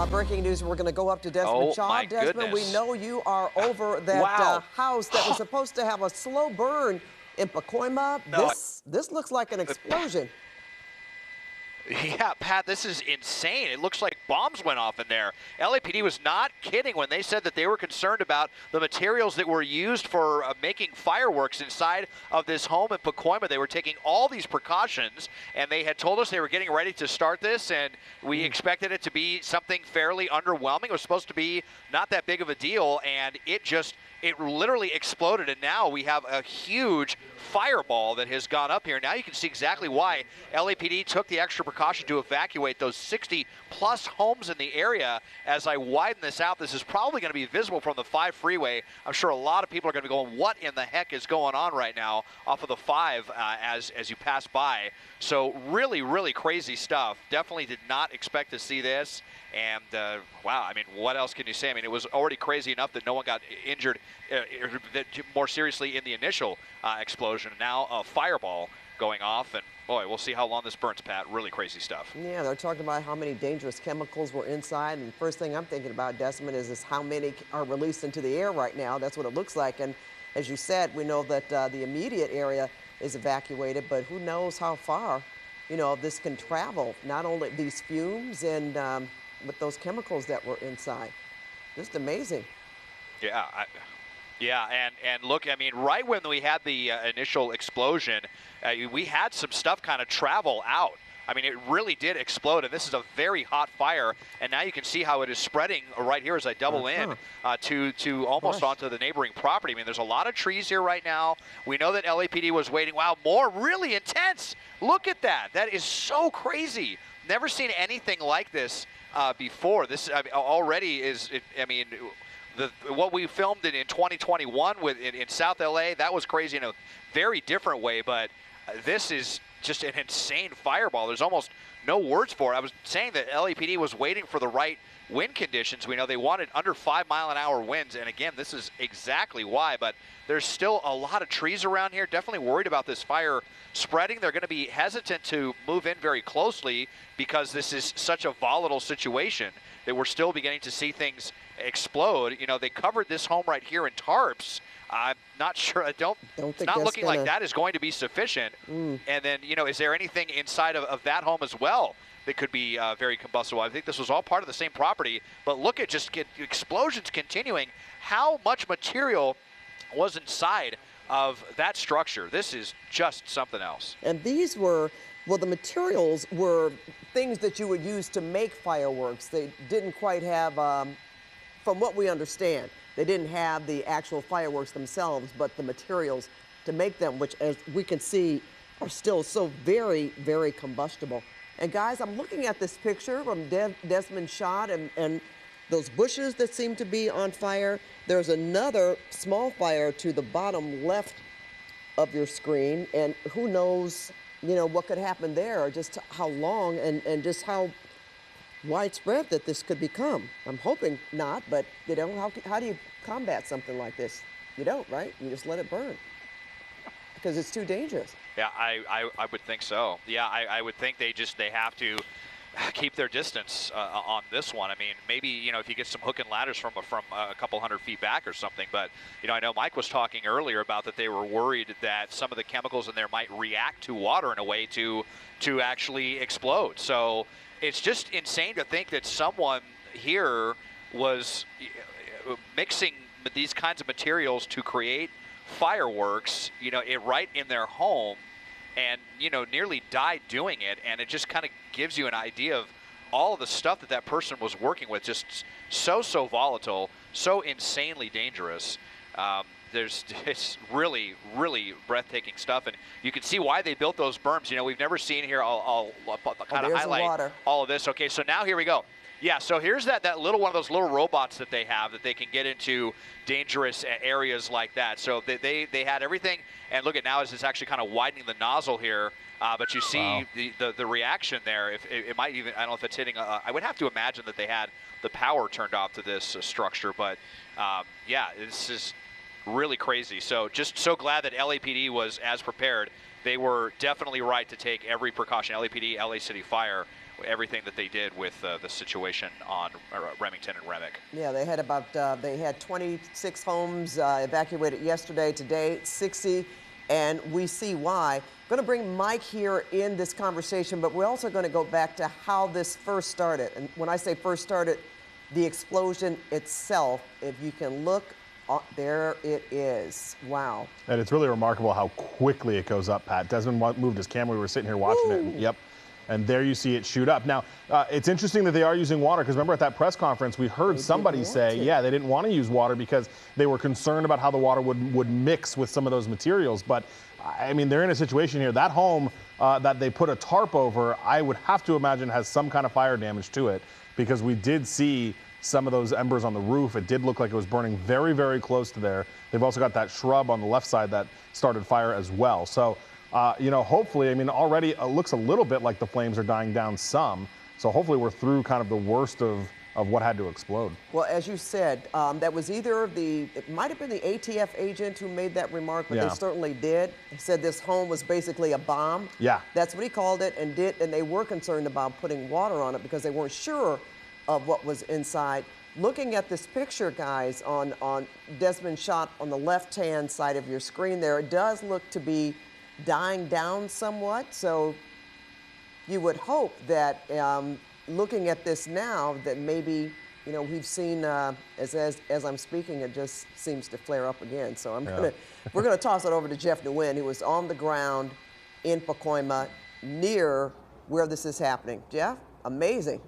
Breaking news, we're going to go up to Desmond Shaw. My Desmond, goodness. we know you are over that Wow. house that was supposed to have a slow burn in Pacoima. No. This looks like an explosion. Yeah, Pat, this is insane. It looks like bombs went off in there. LAPD was not kidding when they said that they were concerned about the materials that were used for making fireworks inside of this home in Pacoima. They were taking all these precautions, and they had told us they were getting ready to start this, and we expected it to be something fairly underwhelming. It was supposed to be not that big of a deal, and it literally exploded, and now we have a huge fireball that has gone up here. Now you can see exactly why LAPD took the extra precaution to evacuate those 60-plus homes in the area. As I widen this out, this is probably going to be visible from the 5 freeway. I'm sure a lot of people are going to be going, what in the heck is going on right now off of the 5 as you pass by. So really, really crazy stuff. Definitely did not expect to see this. And, wow, I mean, what else can you say? I mean, it was already crazy enough that no one got injured more seriously in the initial explosion. Now a fireball going off, and, boy, we'll see how long this burns, Pat. Really crazy stuff. Yeah, they're talking about how many dangerous chemicals were inside. And the first thing I'm thinking about, Desmond, is how many are released into the air right now. That's what it looks like. And as you said, we know that the immediate area is evacuated, but who knows how far, this can travel. Not only these fumes and with those chemicals that were inside. Just amazing. Yeah, and look, I mean, right when we had the initial explosion, we had some stuff kind of travel out. I mean, it really did explode, and this is a very hot fire, and now you can see how it is spreading right here as I double in to almost onto the neighboring property. I mean, there's a lot of trees here right now. We know that LAPD was waiting. Wow, more really intense. Look at that. That is so crazy. Never seen anything like this before. This already is, what we filmed in 2021 in South LA, that was crazy in a very different way, but this is just an insane fireball. There's almost no words for it. I was saying that LAPD was waiting for the right wind conditions. We know they wanted under 5-mile-an-hour winds, and again, this is exactly why, but there's still a lot of trees around here. Definitely worried about this fire spreading. They're going to be hesitant to move in very closely because this is such a volatile situation that we're still beginning to see things explode. They covered this home right here in tarps. I'm not sure. It's not looking like that is going to be sufficient. And then, is there anything inside of that home as well that could be very combustible? I think this was all part of the same property, but look at just explosions continuing. How much material was inside of that structure? This is just something else. And these were, well, the materials were things that you would use to make fireworks. They didn't quite have, from what we understand, they didn't have the actual fireworks themselves, but the materials to make them, which, as we can see, are still so very, very combustible. And guys, I'm looking at this picture from Desmond shot and those bushes that seem to be on fire. There's another small fire to the bottom left of your screen, and who knows, what could happen there, or just how long and just how widespread that this could become. I'm hoping not, but how do you combat something like this? You don't, right? You just let it burn because it's too dangerous. Yeah, I would think so. Yeah, I would think they have to keep their distance on this one. I mean, maybe, if you get some hook and ladders from a couple hundred feet back or something, but, I know Mike was talking earlier about that they were worried that some of the chemicals in there might react to water in a way to actually explode. So it's just insane to think that someone here was mixing these kinds of materials to create fireworks, right in their home, and nearly died doing it. And it just kind of gives you an idea of all of the stuff that person was working with. Just so volatile, so insanely dangerous. It's really, really breathtaking stuff, and you can see why they built those berms. We've never seen here. I'll kind of highlight all of this. Okay, so now here we go. Yeah, so here's that little one of those little robots that they have that they can get into dangerous areas like that. So they had everything, and look at now as it's actually kind of widening the nozzle here. But you see the reaction there. If it might even, I don't know if it's hitting. I would have to imagine that they had the power turned off to this structure. But yeah, this is really crazy. So just so glad that LAPD was as prepared. They were definitely right to take every precaution. LAPD, LA City Fire everything that they did with the situation on Remington and Remick. Yeah, they had they had 26 homes evacuated yesterday, today 60, and we see why. Going to bring Mike here in this conversation, but we're also going to go back to how this first started. And when I say first started, the explosion itself, if you can look, there it is. Wow. And it's really remarkable how quickly it goes up, Pat. Desmond moved his camera. We were sitting here watching it. And, yep. And there you see it shoot up. Now, it's interesting that they are using water, because remember at that press conference, we heard somebody say, yeah, they didn't want to use water because they were concerned about how the water would mix with some of those materials. But, I mean, they're in a situation here. That home that they put a tarp over, I would have to imagine has some kind of fire damage to it, because we did see some of those embers on the roof. It did look like it was burning very, very close to there. They've also got that shrub on the left side that started fire as well. So, you know, hopefully, I mean, already it looks a little bit like the flames are dying down some. So hopefully we're through kind of the worst of what had to explode. Well, as you said, that was either it might have been the ATF agent who made that remark, but they certainly did. He said this home was basically a bomb. Yeah. That's what he called it, and they were concerned about putting water on it because they weren't sure of what was inside. Looking at this picture, guys, on Desmond's shot on the left-hand side of your screen there, it does look to be dying down somewhat. So you would hope that looking at this now, that maybe, you know, we've seen as I'm speaking, it just seems to flare up again. So we're gonna toss it over to Jeff Nguyen, who was on the ground in Pacoima near where this is happening. Jeff, amazing.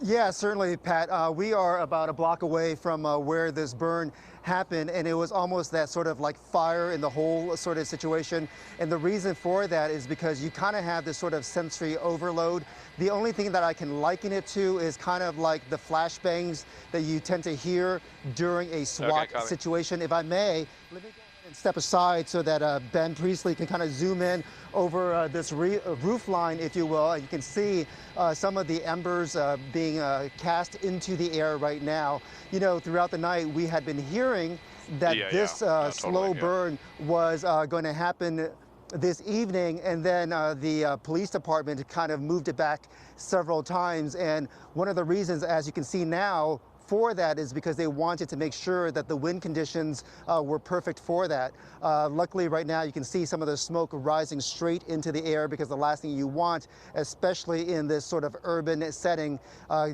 Yeah, certainly, Pat. We are about a block away from where this burn happened, and it was almost that sort of like fire in the hole sort of situation. And the reason for that is because you kind of have this sort of sensory overload. The only thing that I can liken it to is kind of like the flashbangs that you tend to hear during a SWAT situation. If I may, let me go and step aside so that Ben Priestley can kind of zoom in over this roof line, if you will. You can see some of the embers being cast into the air right now. You know, throughout the night, we had been hearing that this slow burn was going to happen this evening, and then the police department kind of moved it back several times. And one of the reasons, as you can see now, for that is because they wanted to make sure that the wind conditions were perfect for that. Luckily, right now, you can see some of the smoke rising straight into the air, because the last thing you want, especially in this sort of urban setting,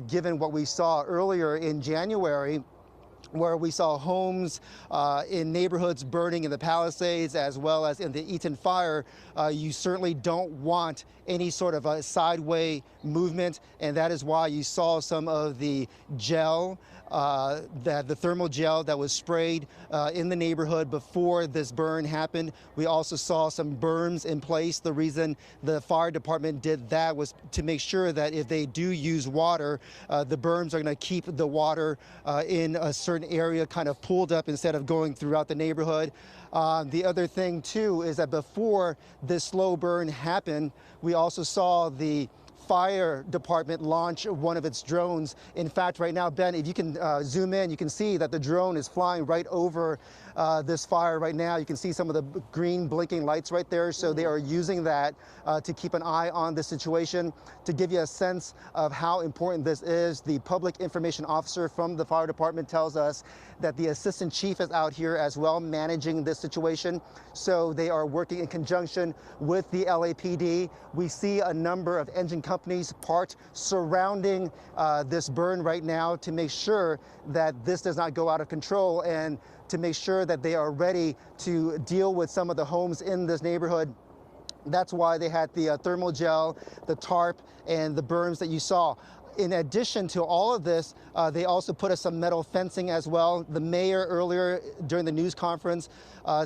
given what we saw earlier in January, where we saw homes in neighborhoods burning in the Palisades as well as in the Eaton fire, you certainly don't want any sort of a sideway movement, and that is why you saw some of the gel, the thermal gel that was sprayed in the neighborhood before this burn happened. We also saw some berms in place. The reason the fire department did that was to make sure that if they do use water, the berms are going to keep the water in a certain area kind of pooled up instead of going throughout the neighborhood. The other thing, too, is that before this slow burn happened, we also saw the fire department launch one of its drones. In fact, right now, Ben, if you can zoom in, you can see that the drone is flying right over this fire right now. You can see some of the green blinking lights right there. So they are using that to keep an eye on the situation. To give you a sense of how important this is, the public information officer from the fire department tells us that the assistant chief is out here as well managing this situation. So they are working in conjunction with the LAPD. We see a number of engine companies parked surrounding this burn right now to make sure that this does not go out of control, and to make sure that they are ready to deal with some of the homes in this neighborhood. That's why they had the thermal gel, the tarp, and the berms that you saw. In addition to all of this, they also put us some metal fencing as well. The mayor earlier during the news conference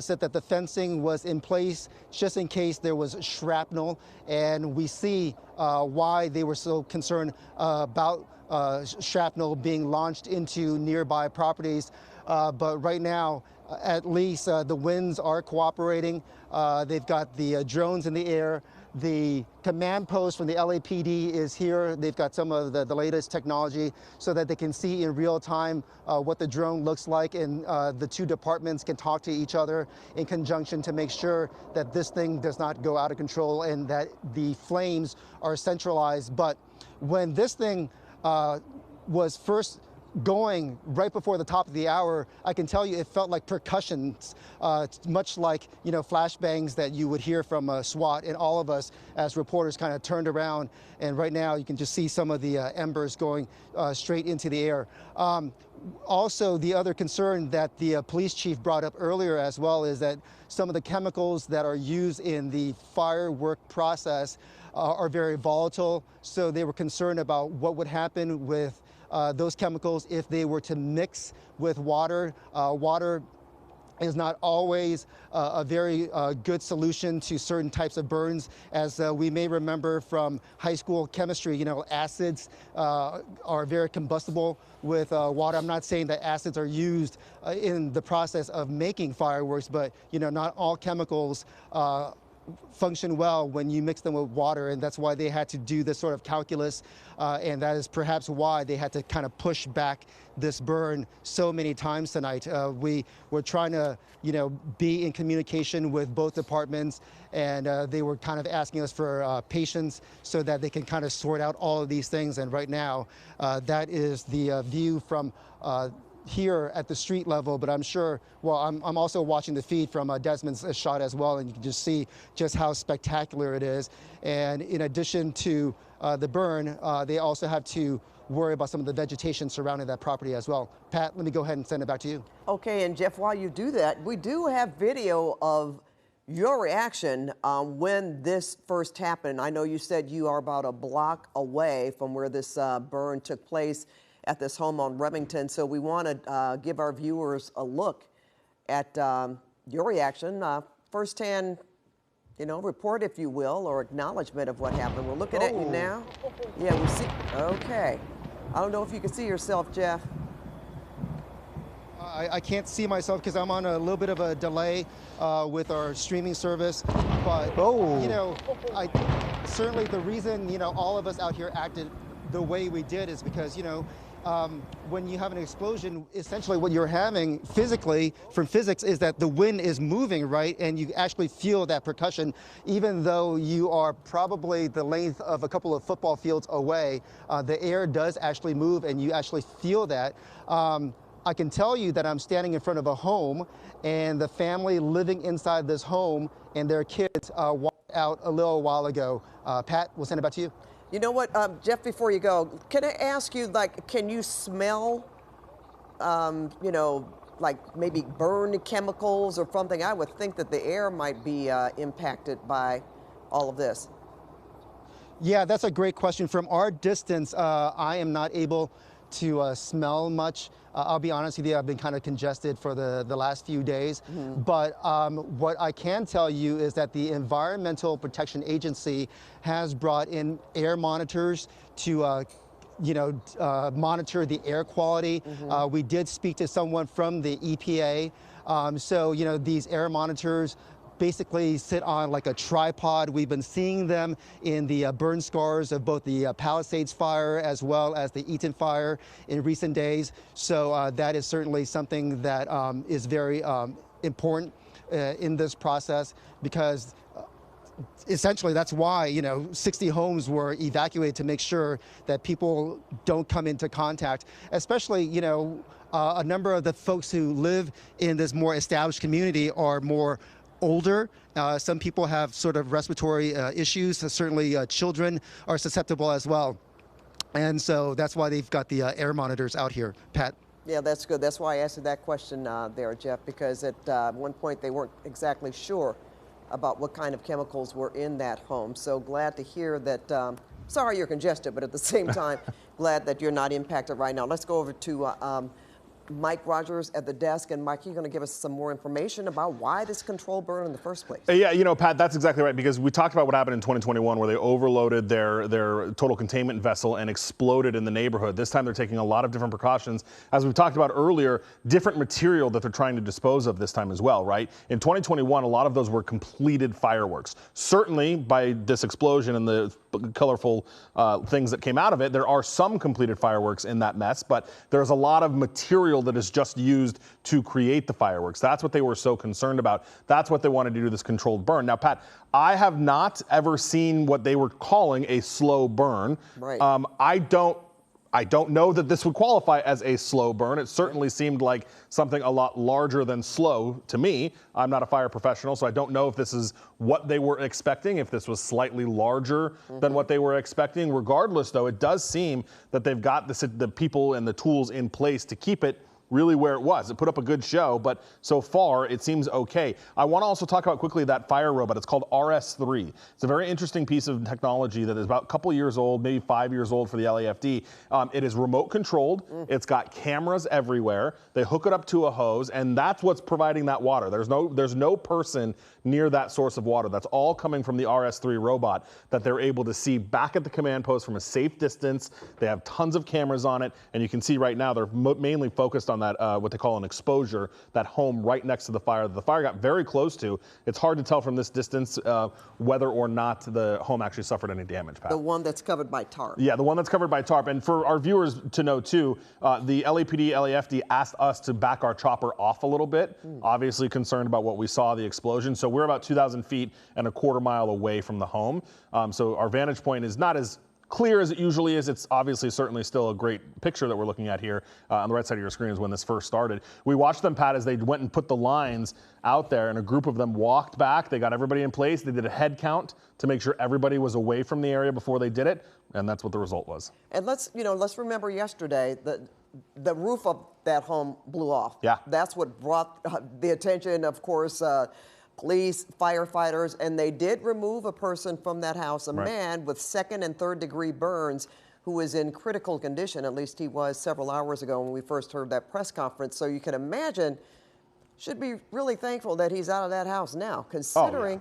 said that the fencing was in place just in case there was shrapnel, and we see why they were so concerned about shrapnel being launched into nearby properties. But right now, at least the winds are cooperating. They've got the drones in the air. The command post from the LAPD is here. They've got some of the latest technology so that they can see in real time what the drone looks like, and the two departments can talk to each other in conjunction to make sure that this thing does not go out of control and that the flames are centralized. But when this thing was first going right before the top of the hour, I can tell you it felt like percussions, much like, you know, flashbangs that you would hear from SWAT. And all of us as reporters kind of turned around, and right now you can just see some of the embers going straight into the air. Also, the other concern that the police chief brought up earlier as well is that some of the chemicals that are used in the firework process are very volatile. So they were concerned about what would happen with those chemicals if they were to mix with water. Water is not always a very good solution to certain types of burns. As we may remember from high school chemistry, you know, acids are very combustible with water. I'm not saying that acids are used in the process of making fireworks, but, you know, not all chemicals function well when you mix them with water, and that's why they had to do this sort of calculus, and that is perhaps why they had to kind of push back this burn so many times tonight. We were trying to, you know, be in communication with both departments, and they were kind of asking us for patience so that they can kind of sort out all of these things. And right now, that is the view from here at the street level, but I'm sure, well, I'm also watching the feed from Desmond's shot as well, and you can just see just how spectacular it is. And in addition to the burn, they also have to worry about some of the vegetation surrounding that property as well. Pat, let me go ahead and send it back to you. Okay, and Jeff, while you do that, we do have video of your reaction when this first happened. I know you said you are about a block away from where this burn took place at this home on Remington. So we want to give our viewers a look at your reaction, firsthand, you know, report, if you will, or acknowledgement of what happened. We're looking at you now. Yeah, we see. Okay. I don't know if you can see yourself, Jeff. I can't see myself because I'm on a little bit of a delay with our streaming service. But, you know, certainly the reason, you know, all of us out here acted the way we did is because, you know, when you have an explosion, essentially what you're having physically from physics is that the wind is moving, right? And you actually feel that percussion, even though you are probably the length of a couple of football fields away. The air does actually move, and you actually feel that. I can tell you that I'm standing in front of a home, and the family living inside this home and their kids walked out a little while ago. Pat, we'll send it back to you. You know what, Jeff, before you go, can I ask you, like, can you smell, you know, like maybe burned chemicals or something? I would think that the air might be impacted by all of this. Yeah, that's a great question. From our distance, I am not able to smell much. I'll be honest with you, I've been kind of congested for the last few days. But what I can tell you is that the Environmental Protection Agency has brought in air monitors to you know, monitor the air quality. We did speak to someone from the EPA. So, you know, these air monitors basically sit on like a tripod. We've been seeing them in the burn scars of both the Palisades fire as well as the Eaton fire in recent days. So that is certainly something that is very important in this process, because essentially that's why, you know, 60 homes were evacuated to make sure that people don't come into contact, especially, you know, a number of the folks who live in this more established community are more older. Some people have sort of respiratory issues. Certainly children are susceptible as well. And so that's why they've got the air monitors out here. Pat? Yeah, that's good. That's why I asked you that question there, Jeff, because at one point they weren't exactly sure about what kind of chemicals were in that home. So glad to hear that. Sorry you're congested, but at the same time, glad that you're not impacted right now. Let's go over to Mike Rogers at the desk. And Mike, you're going to give us some more information about why this controlled burn in the first place. Yeah, you know, Pat, that's exactly right, because we talked about what happened in 2021 where they overloaded their total containment vessel and exploded in the neighborhood. This time they're taking a lot of different precautions. As we talked about earlier, different material that they're trying to dispose of this time as well, right? In 2021, a lot of those were completed fireworks. Certainly by this explosion and the colorful things that came out of it, there are some completed fireworks in that mess, but there's a lot of material that is just used to create the fireworks. That's what they were so concerned about. That's what they wanted to do, this controlled burn. Now, Pat, I have not ever seen what they were calling a slow burn. Right. I don't know that this would qualify as a slow burn. It certainly seemed like something a lot larger than slow to me. I'm not a fire professional, so I don't know if this is what they were expecting, if this was slightly larger than what they were expecting. Regardless, though, it does seem that they've got the people and the tools in place to keep it really where it was. It put up a good show, but so far it seems okay. I want to also talk about quickly that fire robot. It's called RS3. It's a very interesting piece of technology that is about a couple years old, maybe 5 years old for the LAFD. It is remote controlled. It's got cameras everywhere. They hook it up to a hose, and that's what's providing that water. There's no person near that source of water. That's all coming from the RS3 robot that they're able to see back at the command post from a safe distance. They have tons of cameras on it, and you can see right now they're mainly focused on that, what they call an exposure, that home right next to the fire that the fire got very close to. It's hard to tell from this distance whether or not the home actually suffered any damage, Pat. The one that's covered by tarp. Yeah, the one that's covered by tarp. And for our viewers to know too, the LAPD, LAFD asked us to back our chopper off a little bit, obviously concerned about what we saw, the explosion. So we're about 2,000 feet and a quarter mile away from the home. So our vantage point is not as clear as it usually is. It's obviously certainly still a great picture that we're looking at here on the right side of your screen is when this first started. We watched them, Pat, as they went and put the lines out there, and a group of them walked back. They got everybody in place. They did a head count to make sure everybody was away from the area before they did it, and that's what the result was. And let's remember yesterday that the roof of that home blew off. Yeah. That's what brought the attention, of course, police, firefighters, and they did remove a person from that house, a man with 2nd and 3rd degree burns who was in critical condition. At least he was several hours ago when we first heard that press conference. So you can imagine, should be really thankful that he's out of that house now, considering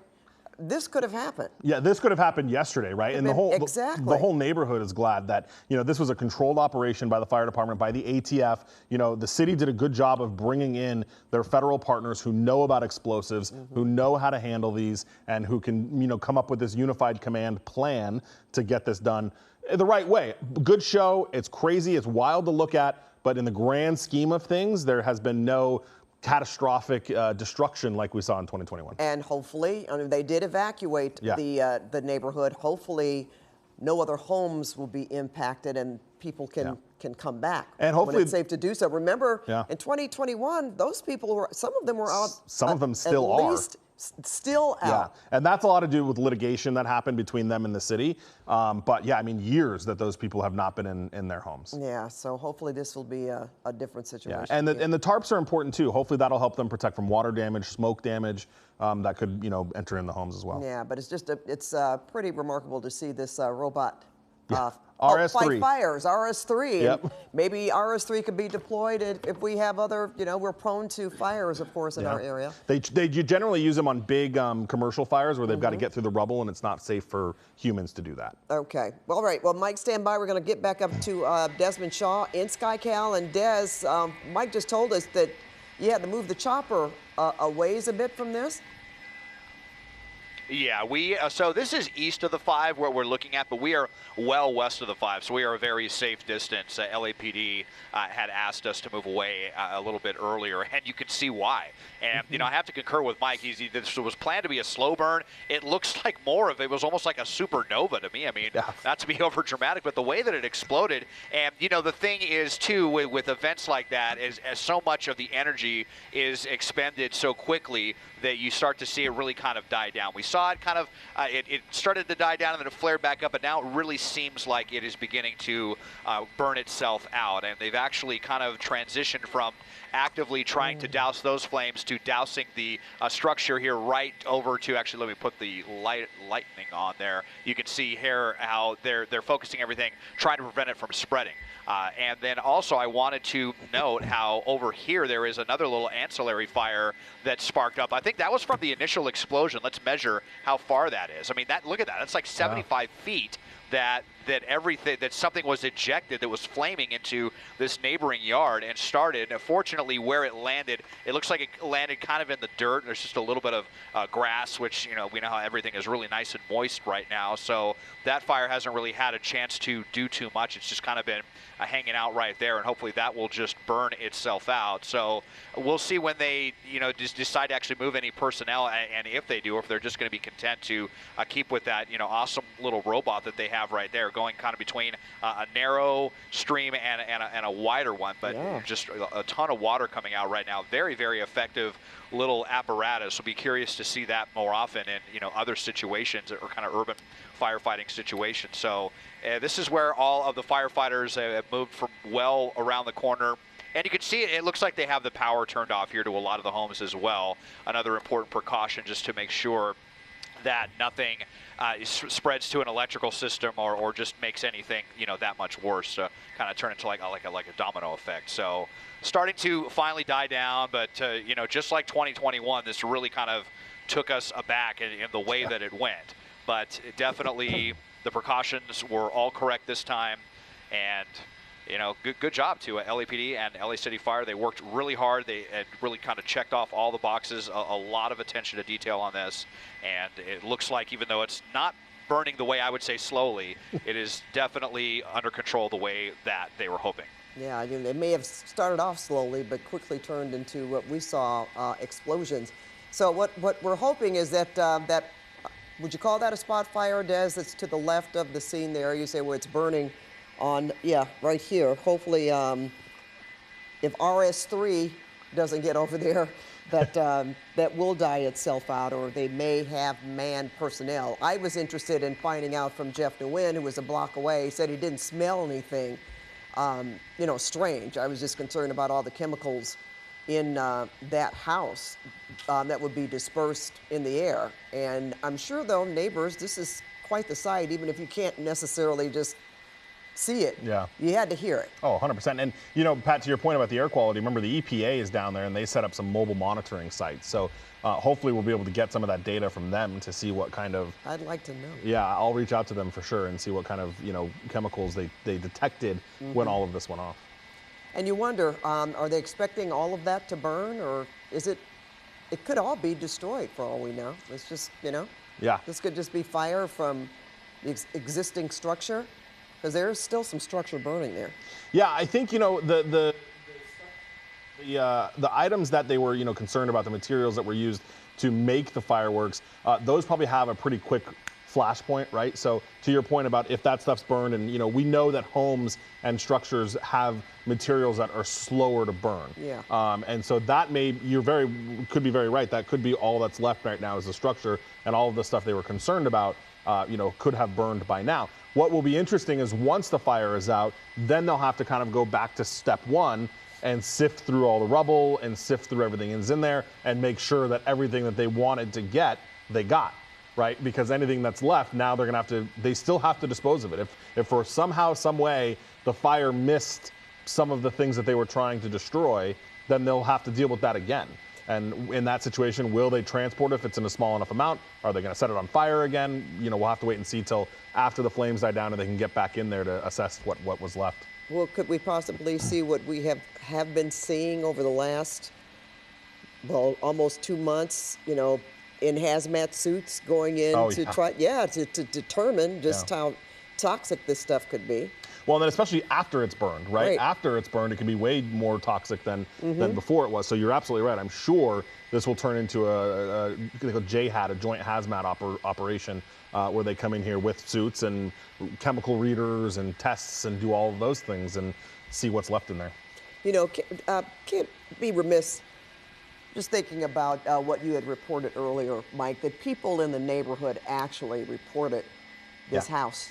this could have happened. Yeah, this could have happened yesterday, right? And the whole neighborhood is glad that, this was a controlled operation by the fire department, by the ATF. The city did a good job of bringing in their federal partners who know about explosives, who know how to handle these, and who can, come up with this unified command plan to get this done the right way. Good show. It's crazy. It's wild to look at. But in the grand scheme of things, there has been no catastrophic destruction like we saw in 2021. And hopefully, they did evacuate the neighborhood. Hopefully, no other homes will be impacted and people can come back. And hopefully when it's safe to do so. Remember, in 2021, those people some of them were out. Some of them still are. Still out. Yeah, and that's a lot to do with litigation that happened between them and the city. But yeah, years that those people have not been in their homes. Yeah, so hopefully this will be a different situation. Yeah, and the tarps are important too. Hopefully that'll help them protect from water damage, smoke damage that could enter in the homes as well. Yeah, but it's pretty remarkable to see this robot. RS3. Fight fires, RS3. Yep. And maybe RS3 could be deployed if we have other, we're prone to fires, of course, in our area. They generally use them on big commercial fires where they've got to get through the rubble and it's not safe for humans to do that. Okay. Well, all right. Well, Mike, stand by. We're going to get back up to Desmond Shaw in SkyCal. And Des, Mike just told us that you had to move the chopper a ways a bit from this. Yeah, so this is east of the 5 where we're looking at, but we are well west of the 5, so we are a very safe distance. LAPD had asked us to move away a little bit earlier, and you can see why. And, I have to concur with Mike. This was planned to be a slow burn. It looks like more of it was almost like a supernova to me. Not to be over dramatic, but the way that it exploded. And, the thing is, too, with events like that, is as so much of the energy is expended so quickly that you start to see it really kind of die down. We saw saw it kind of, it started to die down and then it flared back up, but now it really seems like it is beginning to burn itself out. And they've actually kind of transitioned from actively trying to douse those flames to dousing the structure here right over to, actually, let me put the lightning on there. You can see here how they're focusing everything, trying to prevent it from spreading. And then also I wanted to note how over here there is another little ancillary fire that sparked up. I think that was from the initial explosion. Let's measure how far that is. I mean, look at that. That's like 75 feet that something was ejected that was flaming into this neighboring yard and started. Fortunately, where it landed, it looks like it landed kind of in the dirt. There's just a little bit of grass, which, you know, we know how everything is really nice and moist right now. So that fire hasn't really had a chance to do too much. It's just kind of been hanging out right there, and hopefully that will just burn itself out. So we'll see when they, you know, just decide to actually move any personnel, and if they do, or if they're just going to be content to keep with that, you know, awesome little robot that they have right there, going kind of between a narrow stream and a wider one, but just a ton of water coming out right now. Very, very effective little apparatus. We'll be curious to see that more often in, you know, other situations or kind of urban firefighting situations. So this is where all of the firefighters have moved from well around the corner. And you can see it looks like they have the power turned off here to a lot of the homes as well. Another important precaution just to make sure that nothing spreads to an electrical system or just makes anything, you know, that much worse. Kind of turn into like a domino effect. So starting to finally die down, but you know, just like 2021, this really kind of took us aback in the way that it went. But definitely the precautions were all correct this time, and you know, good job to LAPD and LA City Fire. They worked really hard. They had really kind of checked off all the boxes, a lot of attention to detail on this. And it looks like, even though it's not burning the way I would say slowly, it is definitely under control the way that they were hoping. Yeah, I mean, it may have started off slowly, but quickly turned into what we saw, explosions. So what we're hoping is that, would you call that a spot fire, Des? That's to the left of the scene there. You say where it's burning on, yeah, right here. Hopefully, if RS3 doesn't get over there, that will die itself out, or they may have manned personnel. I was interested in finding out from Jeff Nguyen, who was a block away. He said he didn't smell anything, you know, strange. I was just concerned about all the chemicals in that house that would be dispersed in the air. And I'm sure, though, neighbors, this is quite the sight, even if you can't necessarily just see it. Yeah. You had to hear it. Oh, 100%. And, you know, Pat, to your point about the air quality, remember the EPA is down there and they set up some mobile monitoring sites. So hopefully we'll be able to get some of that data from them to see what kind of... I'd like to know. Yeah, I'll reach out to them for sure and see what kind of, you know, chemicals they detected when all of this went off. And you wonder, are they expecting all of that to burn, or is it could all be destroyed for all we know. It's just, you know, this could just be fire from the existing structure. Because there's still some structure burning there. Yeah, I think, you know, the items that they were, you know, concerned about, the materials that were used to make the fireworks, those probably have a pretty quick flashpoint, right? So to your point about if that stuff's burned, and, you know, we know that homes and structures have materials that are slower to burn. Yeah. And so that could be very right. That could be all that's left right now is the structure, and all of the stuff they were concerned about, you know, could have burned by now. What will be interesting is once the fire is out, then they'll have to kind of go back to step one and sift through all the rubble and sift through everything that's in there and make sure that everything that they wanted to get, they got, right? Because anything that's left, now they're gonna they still have to dispose of it. If for somehow, some way, the fire missed some of the things that they were trying to destroy, then they'll have to deal with that again. And in that situation, will they transport it if it's in a small enough amount? Are they going to set it on fire again? You know, we'll have to wait and see till after the flames die down and they can get back in there to assess what was left. Well, could we possibly see what we have been seeing over the last, well, almost 2 months, you know, in hazmat suits going in to determine just how toxic this stuff could be? Well, and then especially after it's burned, right? After it's burned, it can be way more toxic than before it was. So you're absolutely right. I'm sure this will turn into a JHAT, a joint hazmat operation, where they come in here with suits and chemical readers and tests and do all of those things and see what's left in there. You know, can't be remiss Just thinking about what you had reported earlier, Mike, that people in the neighborhood actually reported this house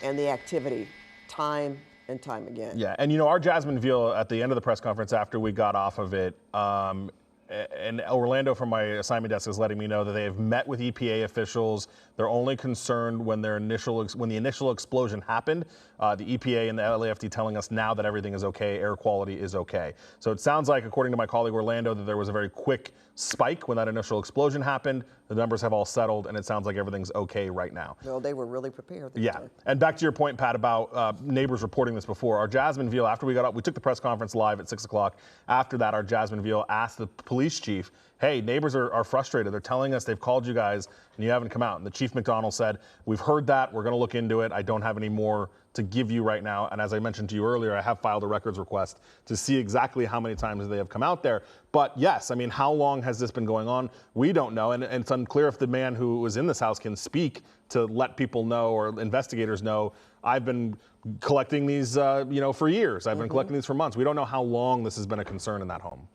and the activity time and time again. Yeah, and our Jasmine Veal at the end of the press conference after we got off of it, and Orlando from my assignment desk is letting me know that they have met with EPA officials. They're only concerned when the initial explosion happened. The EPA and the LAFD telling us now that everything is okay, air quality is okay. So it sounds like, according to my colleague Orlando, that there was a very quick spike when that initial explosion happened. The numbers have all settled, and it sounds like everything's okay right now. Well, they were really prepared. Yeah, and back to your point, Pat, about neighbors reporting this before. Our Jasmine Veal, after we got up, we took the press conference live at 6 o'clock. After that, our Jasmine Veal asked the police chief, hey, neighbors are frustrated. They're telling us they've called you guys and you haven't come out. And the Chief McDonald said, we've heard that. We're going to look into it. I don't have any more to give you right now. And as I mentioned to you earlier, I have filed a records request to see exactly how many times they have come out there. But yes, I mean, how long has this been going on? We don't know. And it's unclear if the man who was in this house can speak to let people know or investigators know. I've been collecting these, for years. I've been collecting these for months. We don't know how long this has been a concern in that home.